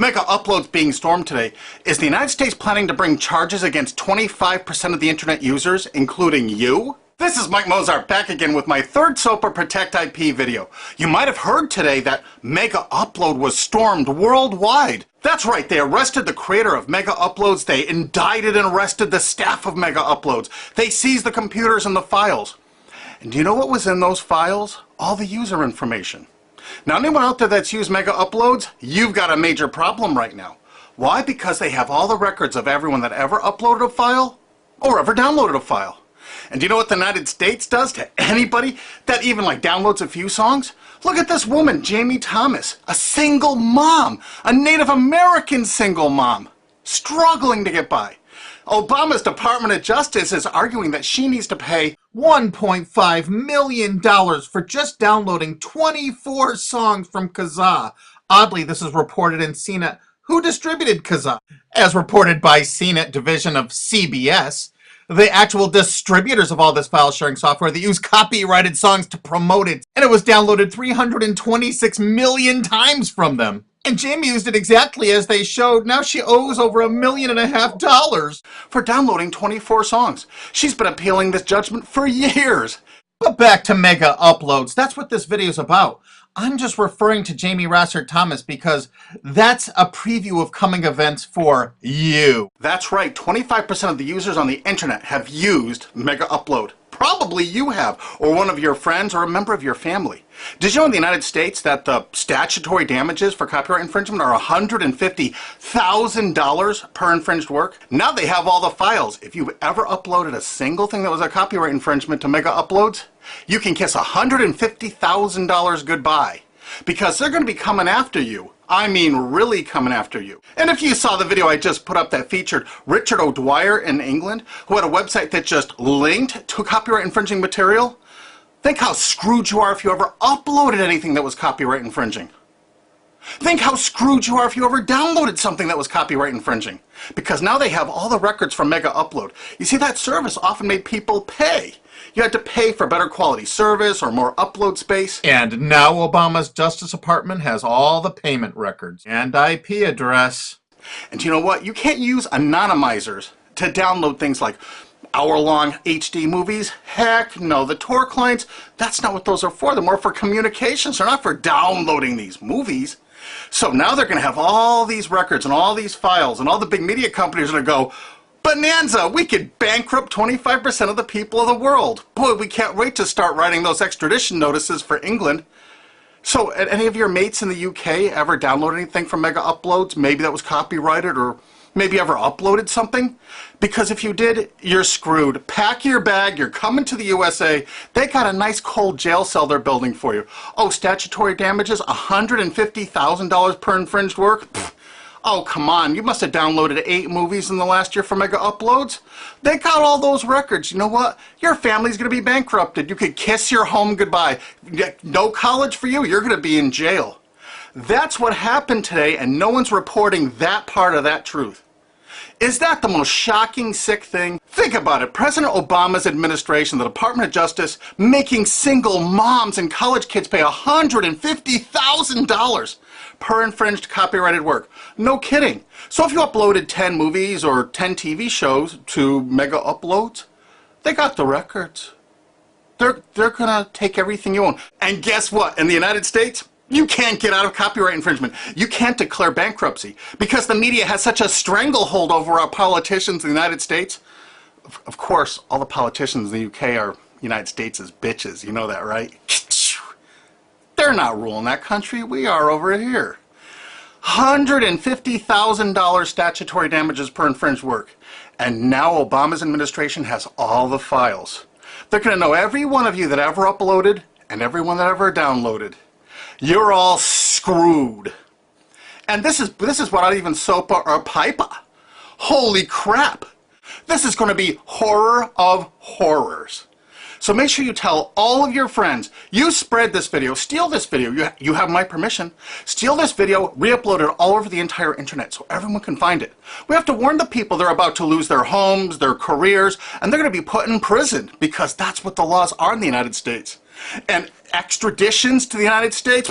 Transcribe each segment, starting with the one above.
MegaUploads being stormed today, is the United States planning to bring charges against 25% of the internet users, including you? This is Mike Mozart back again with my third SOPA Protect IP video. You might have heard today that MegaUpload was stormed worldwide. That's right, they arrested the creator of MegaUploads, they indicted and arrested the staff of MegaUploads, they seized the computers and the files. And do you know what was in those files? All the user information. Now, anyone out there that's used MegaUploads, you've got a major problem right now. Why? Because they have all the records of everyone that ever uploaded a file or ever downloaded a file. And do you know what the United States does to anybody that even downloads a few songs? Look at this woman, Jamie Thomas, a single mom, a Native American single mom, struggling to get by. Obama's Department of Justice is arguing that she needs to pay $1.5 million for just downloading 24 songs from Kazaa. Oddly, this is reported in CNET. Who distributed Kazaa? As reported by CNET division of CBS, the actual distributors of all this file sharing software that use copyrighted songs to promote it. And it was downloaded 326 million times from them. And Jamie used it exactly as they showed. Now she owes over $1.5 million for downloading 24 songs. She's been appealing this judgment for years. But back to MegaUploads. That's what this video is about. I'm just referring to Jamie Rassert Thomas because that's a preview of coming events for you. That's right, 25% of the users on the internet have used MegaUpload. Probably you have, or one of your friends, or a member of your family. Did you know in the United States that the statutory damages for copyright infringement are $150,000 per infringed work? Now they have all the files. If you've ever uploaded a single thing that was a copyright infringement to MegaUploads, you can kiss $150,000 goodbye. Because they're going to be coming after you. I mean really coming after you. And if you saw the video I just put up that featured Richard O'Dwyer in England, who had a website that just linked to copyright infringing material, think how screwed you are if you ever uploaded anything that was copyright infringing. Think how screwed you are if you ever downloaded something that was copyright infringing. Because now they have all the records from MegaUpload. You see, that service often made people pay. You had to pay for better quality service or more upload space. And now Obama's Justice Department has all the payment records and IP address. And you know what? You can't use anonymizers to download things like hour-long HD movies. Heck no. The Tor clients, that's not what those are for. They're more for communications. They're not for downloading these movies. So now they're going to have all these records and all these files, and all the big media companies are going to go, bonanza, we could bankrupt 25% of the people of the world. Boy, we can't wait to start writing those extradition notices for England. So, any of your mates in the UK ever download anything from MegaUploads? Maybe that was copyrighted, or maybe ever uploaded something? Because if you did, you're screwed. Pack your bag, you're coming to the USA. They got a nice cold jail cell they're building for you. Oh, statutory damages, $150,000 per infringed work? Pfft. Oh, come on, you must have downloaded 8 movies in the last year for MegaUploads. They got all those records. You know what? Your family's going to be bankrupted. You could kiss your home goodbye. No college for you. You're going to be in jail. That's what happened today, and no one's reporting that part of that truth. Is that the most shocking, sick thing? Think about it. President Obama's administration, the Department of Justice, making single moms and college kids pay $150,000 per infringed copyrighted work. No kidding. So if you uploaded 10 movies or 10 TV shows to MegaUploads, they got the records. They're gonna take everything you own. And guess what? In the United States, you can't get out of copyright infringement. You can't declare bankruptcy because the media has such a stranglehold over our politicians in the United States. Of course, all the politicians in the UK are United States' bitches. You know that, right? They're not ruling that country. We are over here. $150,000 statutory damages per infringed work. And now Obama's administration has all the files. They're going to know every one of you that ever uploaded and everyone that ever downloaded. You're all screwed. And this is without even SOPA or PIPA. Holy crap. This is going to be horror of horrors. So make sure you tell all of your friends, you spread this video, steal this video, you have my permission, steal this video, re-upload it all over the entire internet so everyone can find it. We have to warn the people they're about to lose their homes, their careers, and they're going to be put in prison because that's what the laws are in the United States. And extraditions to the United States?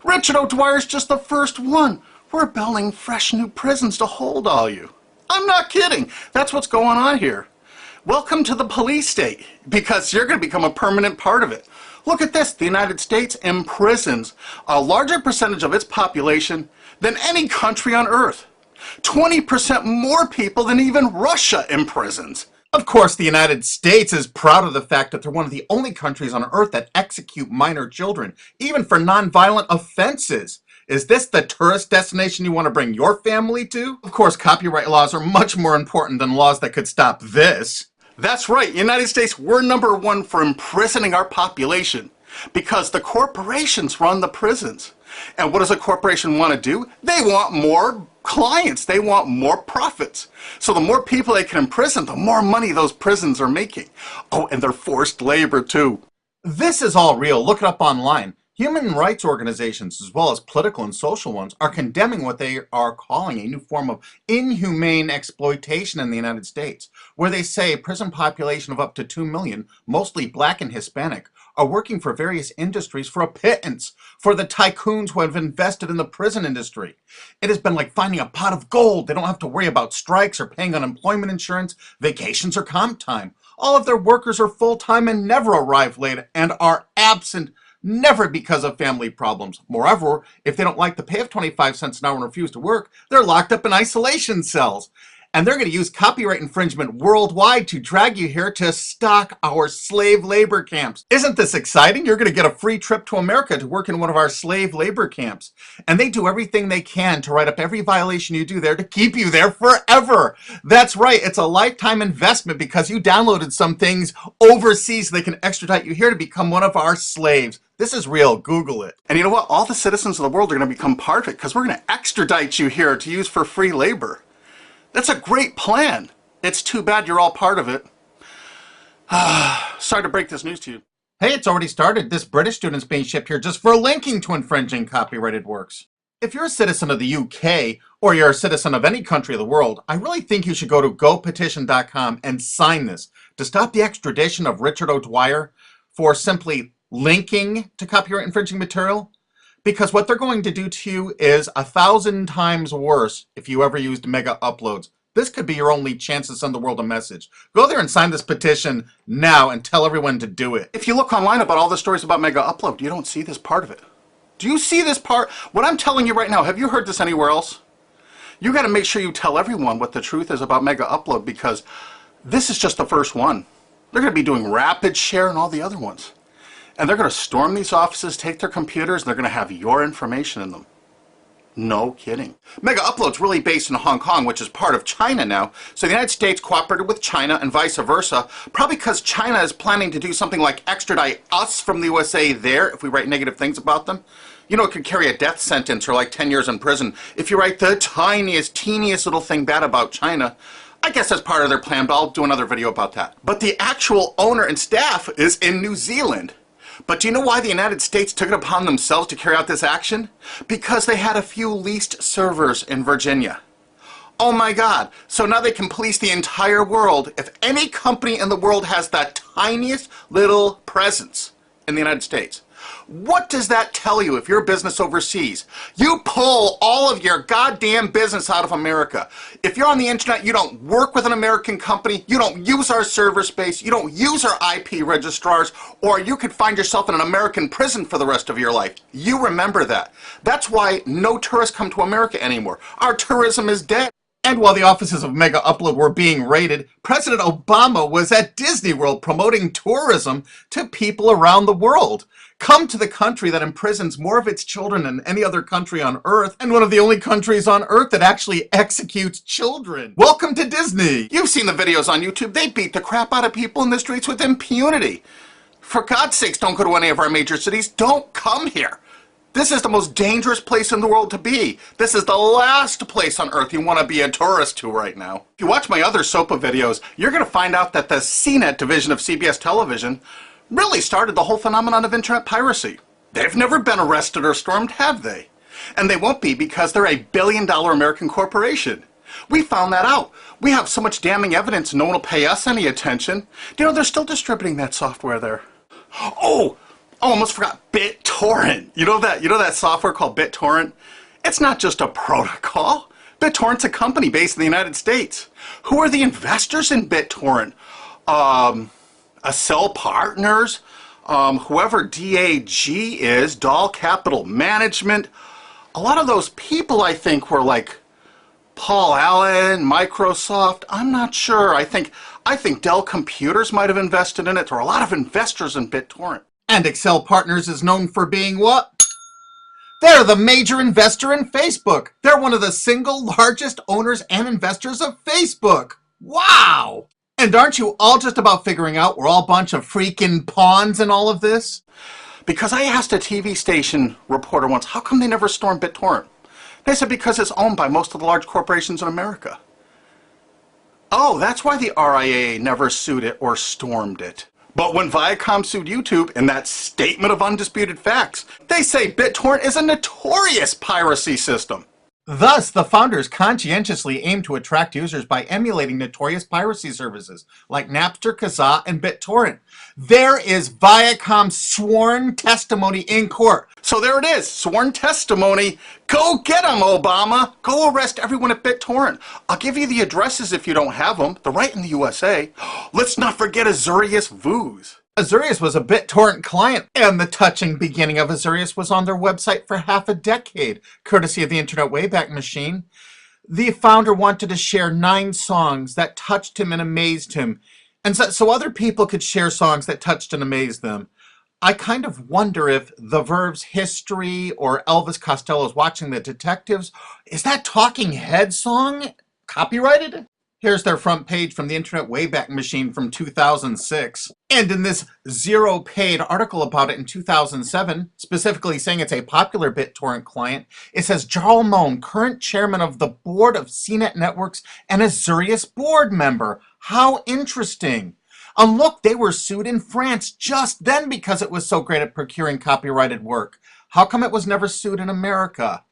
Richard O'Dwyer's just the first one. We're building fresh new prisons to hold all you. I'm not kidding. That's what's going on here. Welcome to the police state, because you're going to become a permanent part of it. Look at this. The United States imprisons a larger percentage of its population than any country on earth. 20% more people than even Russia imprisons. Of course, the United States is proud of the fact that they're one of the only countries on earth that execute minor children, even for nonviolent offenses. Is this the tourist destination you want to bring your family to? Of course, copyright laws are much more important than laws that could stop this. That's right, United States, we're #1 for imprisoning our population because the corporations run the prisons. And what does a corporation want to do? They want more clients. They want more profits. So the more people they can imprison, the more money those prisons are making. Oh, and they're forced labor too. This is all real. Look it up online. Human rights organizations, as well as political and social ones, are condemning what they are calling a new form of inhumane exploitation in the United States, where they say a prison population of up to 2 million, mostly black and Hispanic, are working for various industries for a pittance for the tycoons who have invested in the prison industry. It has been like finding a pot of gold. They don't have to worry about strikes or paying unemployment insurance, vacations, or comp time. All of their workers are full-time and never arrive late and are absent, never because of family problems. Moreover, if they don't like the pay of 25 cents an hour and refuse to work, they're locked up in isolation cells. And they're going to use copyright infringement worldwide to drag you here to stock our slave labor camps. Isn't this exciting? You're going to get a free trip to America to work in one of our slave labor camps. And they do everything they can to write up every violation you do there to keep you there forever. That's right. It's a lifetime investment because you downloaded some things overseas so they can extradite you here to become one of our slaves. This is real. Google it. And you know what? All the citizens of the world are going to become part of it because we're going to extradite you here to use for free labor. That's a great plan. It's too bad you're all part of it. Sorry to break this news to you. Hey, it's already started. This British student's being shipped here just for linking to infringing copyrighted works. If you're a citizen of the UK, or you're a citizen of any country of the world, I really think you should go to gopetition.com and sign this to stop the extradition of Richard O'Dwyer for simply linking to copyright infringing material. Because what they're going to do to you is 1,000 times worse if you ever used MegaUploads. This could be your only chance to send the world a message. Go there and sign this petition now and tell everyone to do it. If you look online about all the stories about MegaUpload, you don't see this part of it. Do you see this part? What I'm telling you right now, have you heard this anywhere else? You got to make sure you tell everyone what the truth is about MegaUpload because this is just the first one. They're going to be doing rapid share and all the other ones. And they're going to storm these offices, take their computers, and they're going to have your information in them. No kidding. MegaUpload's really based in Hong Kong, which is part of China now. So the United States cooperated with China and vice versa, probably because China is planning to do something like extradite us from the USA there if we write negative things about them. You know, it could carry a death sentence or like 10 years in prison if you write the tiniest, teeniest little thing bad about China. I guess that's part of their plan, but I'll do another video about that. But the actual owner and staff is in New Zealand. But do you know why the United States took it upon themselves to carry out this action? Because they had a few leased servers in Virginia. Oh my God. So now they can police the entire world if any company in the world has that tiniest little presence in the United States. What does that tell you if you're a business overseas? You pull all of your goddamn business out of America. If you're on the internet, you don't work with an American company, you don't use our server space, you don't use our IP registrars, or you could find yourself in an American prison for the rest of your life. You remember that. That's why no tourists come to America anymore. Our tourism is dead. And while the offices of MegaUpload were being raided, President Obama was at Disney World promoting tourism to people around the world. Come to the country that imprisons more of its children than any other country on Earth, and one of the only countries on Earth that actually executes children. Welcome to Disney! You've seen the videos on YouTube. They beat the crap out of people in the streets with impunity. For God's sakes, don't go to any of our major cities. Don't come here. This is the most dangerous place in the world to be. This is the last place on earth you want to be a tourist to right now. If you watch my other SOPA videos, you're going to find out that the CNET division of CBS television really started the whole phenomenon of internet piracy. They've never been arrested or stormed, have they? And they won't be because they're a billion-dollar American corporation. We found that out. We have so much damning evidence no one will pay us any attention. Do you know they're still distributing that software there? Oh, almost forgot BitTorrent. You know that software called BitTorrent? It's not just a protocol. BitTorrent's a company based in the United States. Who are the investors in BitTorrent? Accel Partners, whoever DAG is, Dahl Capital Management. A lot of those people, I think, were like Paul Allen, Microsoft. I'm not sure. I think Dell Computers might have invested in it. There are a lot of investors in BitTorrent. And Accel Partners is known for being what? They're the major investor in Facebook. They're one of the single largest owners and investors of Facebook. Wow! And aren't you all just about figuring out we're all a bunch of freaking pawns in all of this? Because I asked a TV station reporter once, how come they never stormed BitTorrent? They said because it's owned by most of the large corporations in America. Oh, that's why the RIAA never sued it or stormed it. But when Viacom sued YouTube in that statement of undisputed facts, they say BitTorrent is a notorious piracy system. Thus, the founders conscientiously aim to attract users by emulating notorious piracy services like Napster, Kazaa, and BitTorrent. There is Viacom's sworn testimony in court. So there it is, sworn testimony. Go get them, Obama. Go arrest everyone at BitTorrent. I'll give you the addresses if you don't have them. They're right in the USA. Let's not forget Azurius Vooz. Azurius was a BitTorrent client, and the touching beginning of Azurius was on their website for half a decade, courtesy of the Internet Wayback Machine. The founder wanted to share 9 songs that touched him and amazed him, and so other people could share songs that touched and amazed them. I kind of wonder if The Verve's History or Elvis Costello's Watching the Detectives, is that Talking Head song copyrighted? Here's their front page from the Internet Wayback Machine from 2006. And in this zero-paid article about it in 2007, specifically saying it's a popular BitTorrent client, it says Jarl Moan, current chairman of the board of CNET Networks and Azurius board member. How interesting. And look, they were sued in France just then because it was so great at procuring copyrighted work. How come it was never sued in America?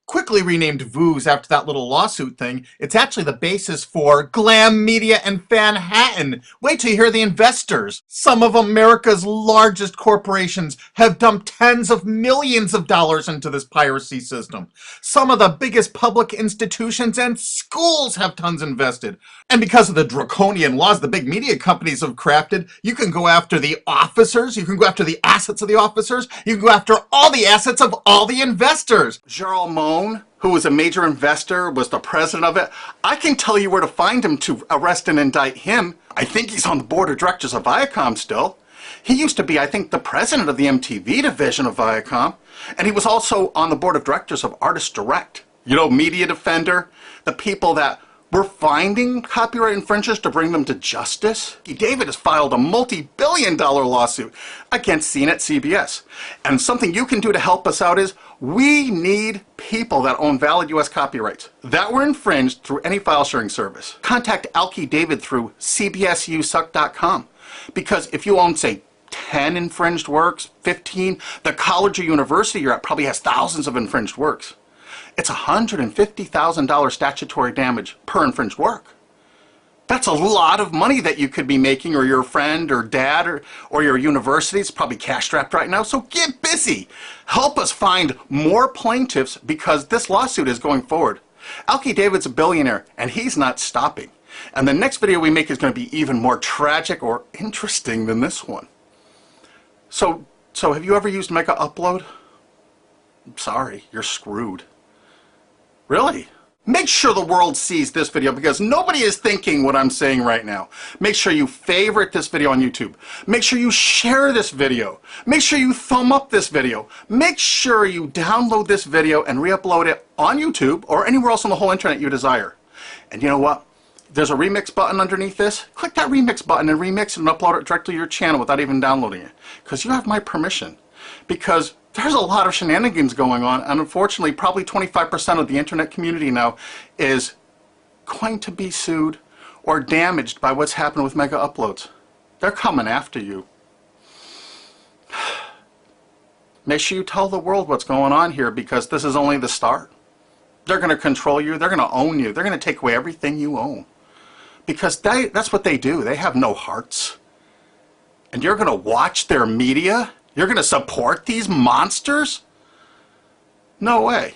Quickly renamed Vooz after that little lawsuit thing, it's actually the basis for Glam Media and Fanhattan. Wait till you hear the investors. Some of America's largest corporations have dumped tens of millions of dollars into this piracy system. Some of the biggest public institutions and schools have tons invested. And because of the draconian laws the big media companies have crafted, you can go after the officers, you can go after the assets of the officers, you can go after all the assets of all the investors. Jarl Moan, who was a major investor, was the president of it. I can tell you where to find him to arrest and indict him. I think he's on the board of directors of Viacom still. He used to be, I think, the president of the MTV division of Viacom. And he was also on the board of directors of Artist Direct. You know, Media Defender, the people that were finding copyright infringers to bring them to justice. David has filed a multi-billion-dollar lawsuit against CNET CBS. And something you can do to help us out is we need people that own valid U.S. copyrights that were infringed through any file sharing service. Contact Alki David through cbsusuck.com, because if you own, say, 10 infringed works, 15, the college or university you're at probably has thousands of infringed works. It's $150,000 statutory damage per infringed work. That's a lot of money that you could be making, or your friend or dad or your university is probably cash-strapped right now. So get busy. Help us find more plaintiffs because this lawsuit is going forward. Alki David's a billionaire and he's not stopping. And the next video we make is going to be even more tragic or interesting than this one. So have you ever used MegaUpload? I'm sorry, you're screwed. Really? Make sure the world sees this video because nobody is thinking what I'm saying right now. Make sure you favorite this video on YouTube. Make sure you share this video. Make sure you thumb up this video. Make sure you download this video and re-upload it on YouTube or anywhere else on the whole internet you desire. And you know what? There's a remix button underneath this. Click that remix button and remix it and upload it directly to your channel without even downloading it. Because you have my permission. Because there's a lot of shenanigans going on, and unfortunately probably 25% of the internet community now is going to be sued or damaged by what's happened with MegaUploads. They're coming after you. Make sure you tell the world what's going on here because this is only the start. They're going to control you, they're going to own you, they're going to take away everything you own. Because that's what they do. They have no hearts. And you're going to watch their media? You're going to support these monsters? No way.